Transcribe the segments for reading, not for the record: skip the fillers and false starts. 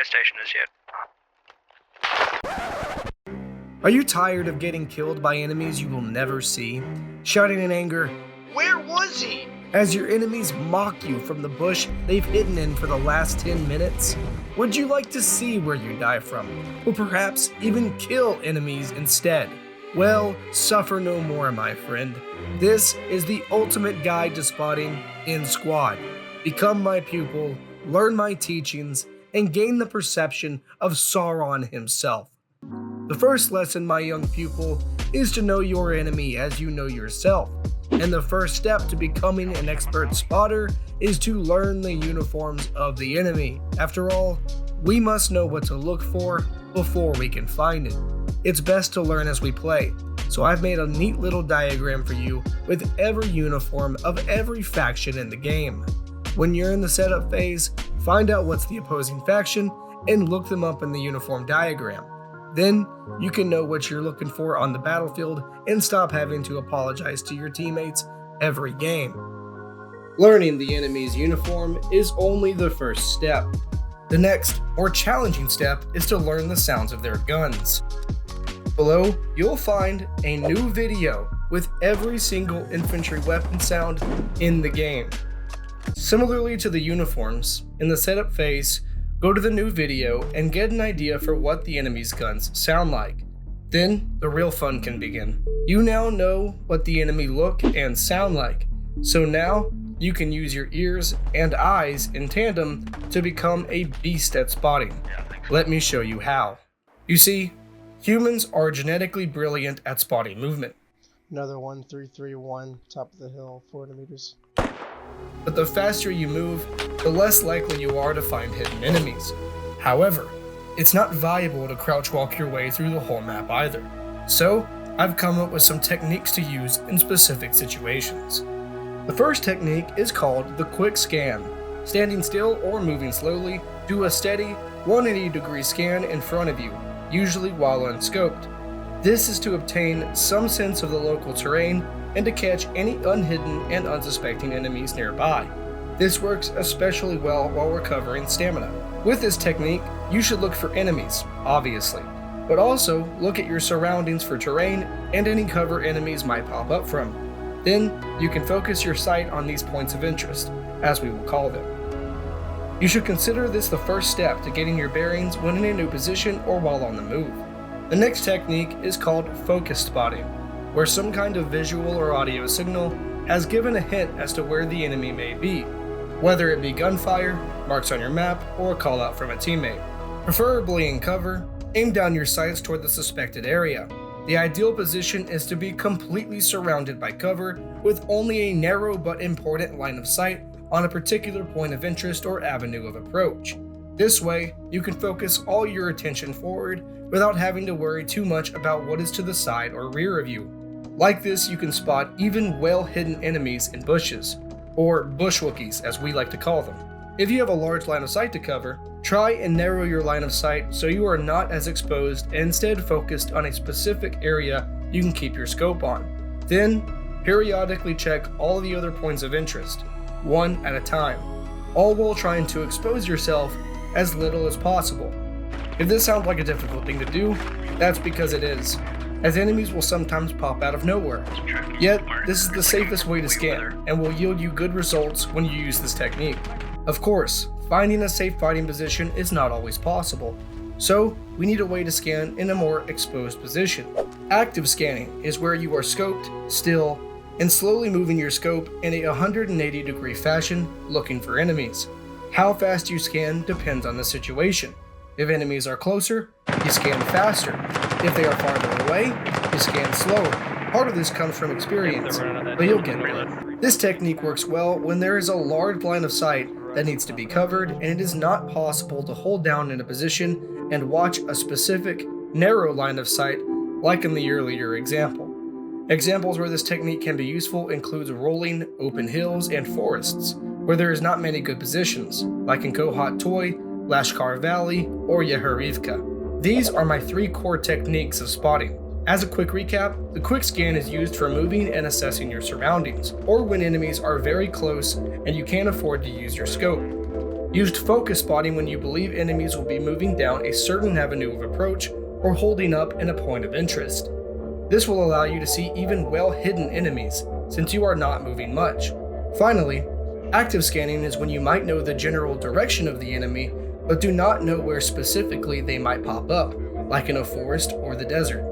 station is yet. Are you tired of getting killed by enemies you will never see? Shouting in anger, "Where was he?" as your enemies mock you from the bush they've hidden in for the last 10 minutes? Would you like to see where you die from? Or perhaps even kill enemies instead? Well, suffer no more, my friend. This is the ultimate guide to spotting in squad. Become my pupil, learn my teachings, and gain the perception of Sauron himself. The first lesson, my young pupil, is to know your enemy as you know yourself. And the first step to becoming an expert spotter is to learn the uniforms of the enemy. After all, we must know what to look for before we can find it. It's best to learn as we play, so I've made a neat little diagram for you with every uniform of every faction in the game. When you're in the setup phase, find out what's the opposing faction and look them up in the uniform diagram. Then, you can know what you're looking for on the battlefield and stop having to apologize to your teammates every game. Learning the enemy's uniform is only the first step. The next, more challenging step is to learn the sounds of their guns. Below, you'll find a new video with every single infantry weapon sound in the game. Similarly to the uniforms, in the setup phase, go to the new video and get an idea for what the enemy's guns sound like. Then, the real fun can begin. You now know what the enemy look and sound like, so now you can use your ears and eyes in tandem to become a beast at spotting. Let me show you how. You see, humans are genetically brilliant at spotting movement. Another 1331, top of the hill, 400 meters. But the faster you move, the less likely you are to find hidden enemies. However, it's not viable to crouch walk your way through the whole map either. So, I've come up with some techniques to use in specific situations. The first technique is called the quick scan. Standing still or moving slowly, do a steady 180-degree scan in front of you, usually while unscoped. This is to obtain some sense of the local terrain and to catch any unhidden and unsuspecting enemies nearby. This works especially well while recovering stamina. With this technique, you should look for enemies, obviously, but also look at your surroundings for terrain and any cover enemies might pop up from. Then, you can focus your sight on these points of interest, as we will call them. You should consider this the first step to getting your bearings when in a new position or while on the move. The next technique is called focus spotting, where some kind of visual or audio signal has given a hint as to where the enemy may be, whether it be gunfire, marks on your map, or a call out from a teammate. Preferably in cover, aim down your sights toward the suspected area. The ideal position is to be completely surrounded by cover with only a narrow but important line of sight on a particular point of interest or avenue of approach. This way, you can focus all your attention forward without having to worry too much about what is to the side or rear of you. Like this, you can spot even well-hidden enemies in bushes, or bushwookies as we like to call them. If you have a large line of sight to cover, try and narrow your line of sight so you are not as exposed and instead focused on a specific area you can keep your scope on. Then, periodically check all the other points of interest, one at a time, all while trying to expose yourself as little as possible. If this sounds like a difficult thing to do, that's because it is, as enemies will sometimes pop out of nowhere. Yet, this is the safest way to scan, and will yield you good results when you use this technique. Of course, finding a safe fighting position is not always possible, so we need a way to scan in a more exposed position. Active scanning is where you are scoped, still, and slowly moving your scope in a 180-degree fashion, looking for enemies. How fast you scan depends on the situation. If enemies are closer, you scan faster. If they are farther away, you scan slower. Part of this comes from experience, but you'll get there. This technique works well when there is a large line of sight that needs to be covered and it is not possible to hold down in a position and watch a specific, narrow line of sight like in the earlier example. Examples where this technique can be useful includes rolling, open hills, and forests, where there is not many good positions, like in Kohat Toy, Lashkar Valley, or Yeharivka. These are my 3 core techniques of spotting. As a quick recap, the quick scan is used for moving and assessing your surroundings, or when enemies are very close and you can't afford to use your scope. Used focus spotting when you believe enemies will be moving down a certain avenue of approach or holding up in a point of interest. This will allow you to see even well-hidden enemies, since you are not moving much. Finally, active scanning is when you might know the general direction of the enemy, but do not know where specifically they might pop up, like in a forest or the desert.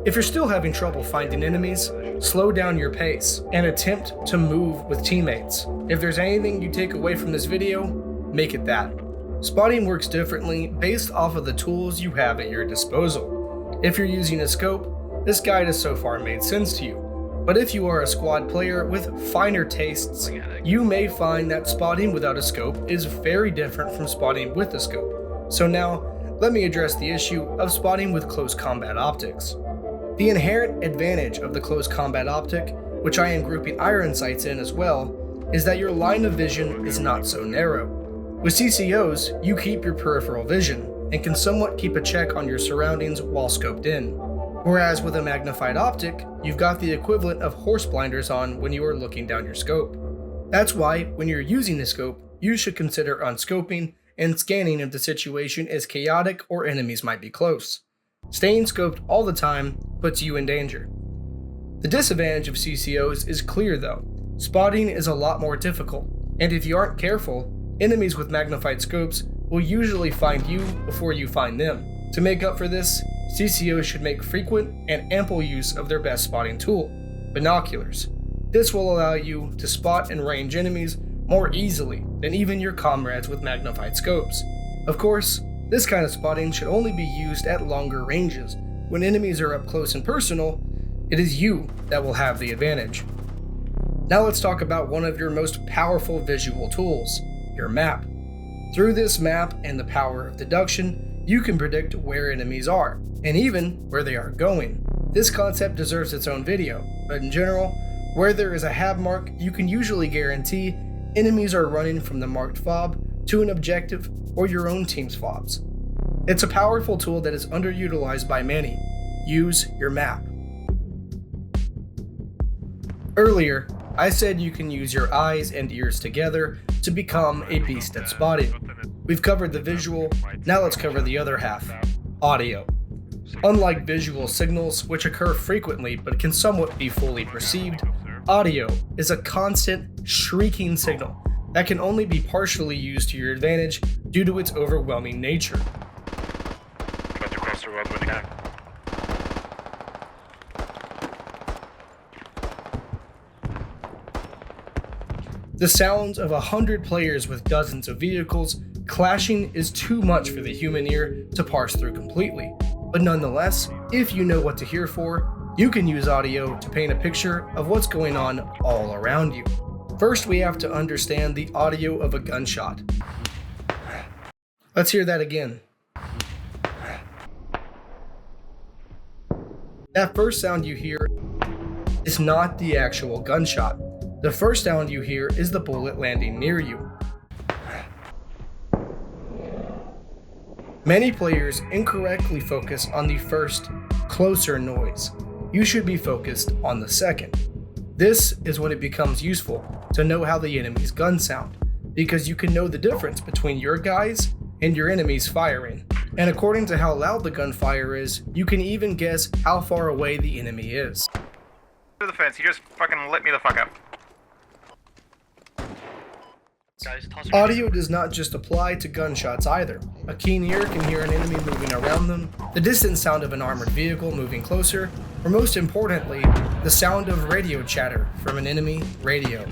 If you're still having trouble finding enemies, slow down your pace and attempt to move with teammates. If there's anything you take away from this video, make it that. Spotting works differently based off of the tools you have at your disposal. If you're using a scope, this guide has so far made sense to you. But if you are a squad player with finer tastes, you may find that spotting without a scope is very different from spotting with a scope. So now, let me address the issue of spotting with close combat optics. The inherent advantage of the close combat optic, which I am grouping iron sights in as well, is that your line of vision is not so narrow. With CCOs, you keep your peripheral vision and can somewhat keep a check on your surroundings while scoped in. Whereas with a magnified optic, you've got the equivalent of horse blinders on when you are looking down your scope. That's why, when you're using the scope, you should consider unscoping and scanning if the situation is chaotic or enemies might be close. Staying scoped all the time puts you in danger. The disadvantage of CCOs is clear though. Spotting is a lot more difficult, and if you aren't careful, enemies with magnified scopes will usually find you before you find them. To make up for this, CCOs should make frequent and ample use of their best spotting tool, binoculars. This will allow you to spot and range enemies more easily than even your comrades with magnified scopes. Of course, this kind of spotting should only be used at longer ranges. When enemies are up close and personal, it is you that will have the advantage. Now let's talk about one of your most powerful visual tools, your map. Through this map and the power of deduction, you can predict where enemies are, and even where they are going. This concept deserves its own video, but in general, where there is a hab mark, you can usually guarantee enemies are running from the marked fob to an objective or your own team's fobs. It's a powerful tool that is underutilized by many. Use your map. Earlier, I said you can use your eyes and ears together to become a beast at spotting. We've covered the visual, now let's cover the other half, audio. Unlike visual signals, which occur frequently but can somewhat be fully perceived, audio is a constant, shrieking signal that can only be partially used to your advantage due to its overwhelming nature. The sounds of 100 players with dozens of vehicles clashing is too much for the human ear to parse through completely. But nonetheless, if you know what to hear for, you can use audio to paint a picture of what's going on all around you. First, we have to understand the audio of a gunshot. Let's hear that again. That first sound you hear is not the actual gunshot. The first sound you hear is the bullet landing near you. Many players incorrectly focus on the first, closer noise. You should be focused on the second. This is when it becomes useful to know how the enemy's guns sound, because you can know the difference between your guys and your enemy's firing. And according to how loud the gunfire is, you can even guess how far away the enemy is. To the fence, you just fucking lit me the fuck up. Audio does not just apply to gunshots either. A keen ear can hear an enemy moving around them, the distant sound of an armored vehicle moving closer, or most importantly, the sound of radio chatter from an enemy radio.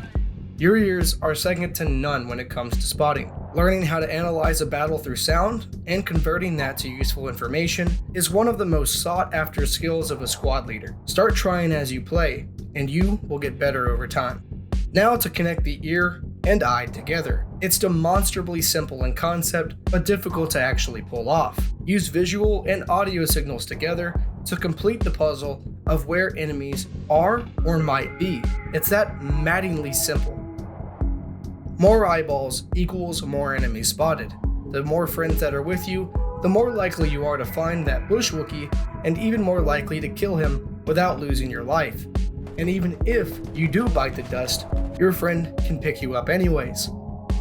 Your ears are second to none when it comes to spotting. Learning how to analyze a battle through sound and converting that to useful information is one of the most sought after skills of a squad leader. Start trying as you play, and you will get better over time. Now to connect the ear and eye together. It's demonstrably simple in concept, but difficult to actually pull off. Use visual and audio signals together to complete the puzzle of where enemies are or might be. It's that maddeningly simple. More eyeballs equals more enemies spotted. The more friends that are with you, the more likely you are to find that bush Wookiee, and even more likely to kill him without losing your life. And even if you do bite the dust, your friend can pick you up anyways.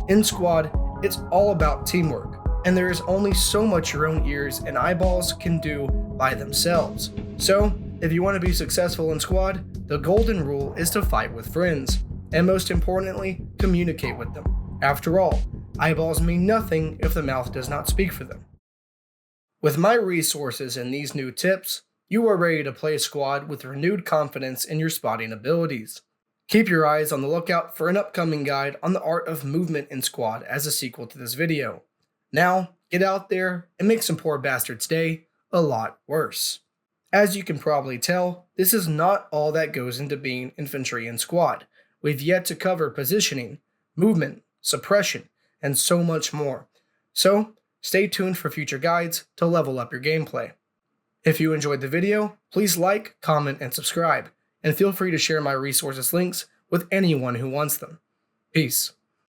In squad, it's all about teamwork, and there is only so much your own ears and eyeballs can do by themselves. So, if you want to be successful in squad, the golden rule is to fight with friends, and most importantly, communicate with them. After all, eyeballs mean nothing if the mouth does not speak for them. With my resources and these new tips, you are ready to play squad with renewed confidence in your spotting abilities. Keep your eyes on the lookout for an upcoming guide on the art of movement in squad as a sequel to this video. Now, get out there and make some poor bastard's day a lot worse. As you can probably tell, this is not all that goes into being infantry in squad. We've yet to cover positioning, movement, suppression, and so much more. So, stay tuned for future guides to level up your gameplay. If you enjoyed the video, please like, comment, and subscribe, and feel free to share my resources links with anyone who wants them. Peace.